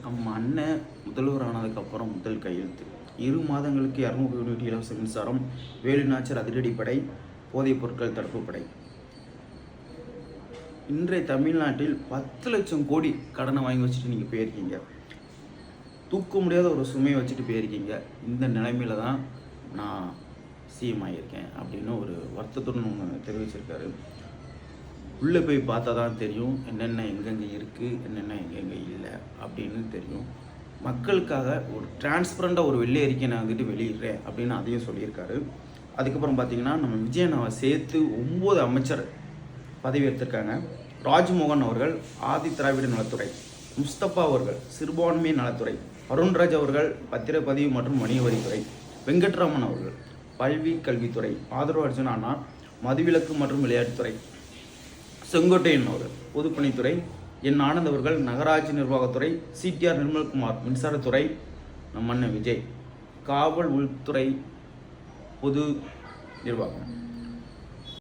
நம்ம அண்ணன் முதல்வர் ஆனதுக்கப்புறம் முதல் கையெழுத்து 2 மாதங்களுக்கு 200 யூனிட் இலவச மின்சாரம். வேலுநாச்சியார் அதிரடிப்படை, போதைப் பொருட்கள் தடுப்பு படை. இன்றைய தமிழ்நாட்டில் 10 லட்சம் கோடி கடனை வாங்கி வச்சுட்டு நீங்கள் போயிருக்கீங்க. தூக்க முடியாத ஒரு சுமையை வச்சுட்டு போயிருக்கீங்க. இந்த நிலைமையில தான் நான் சிஎம் ஆகியிருக்கேன் அப்படின்னு ஒரு வருத்தத்துடன் ஒன்று தெரிவிச்சிருக்காரு. உள்ளே போய் பார்த்தா தான் தெரியும் என்னென்ன எங்கெங்கே இருக்குது, என்னென்ன எங்கெங்கே இல்லை அப்படின்னு தெரியும். மக்களுக்காக ஒரு டிரான்ஸ்பரண்டாக ஒரு வெள்ளை அறிக்கை நான் வந்துட்டு வெளியிடுறேன் அப்படின்னு அதையும் சொல்லியிருக்காரு. அதுக்கப்புறம் பார்த்தீங்கன்னா நம்ம விஜயனாவை சேர்த்து 9 அமைச்சர் பதவி எடுத்திருக்காங்க. ராஜ்மோகன் அவர்கள் ஆதி திராவிட நலத்துறை, முஸ்தபா அவர்கள் சிறுபான்மை நலத்துறை, அருண்ராஜ் அவர்கள் பத்திரப்பதிவு மற்றும் வணிக வரித்துறை, வெங்கட்ராமன் அவர்கள் பல்வி கல்வித்துறை, ஆதரவு அர்ஜுன் அண்ணா மதுவிலக்கு மற்றும் விளையாட்டுத்துறை, செங்கோட்டையன் அவர்கள் பொதுப்பணித்துறை, என் ஆனந்த் அவர்கள் நகராட்சி நிர்வாகத்துறை, சிடிஆர் நிர்மல்குமார் மின்சாரத்துறை, நம்ம அண்ணன் விஜய் காவல் உள்துறை பொது நிர்வாகம்.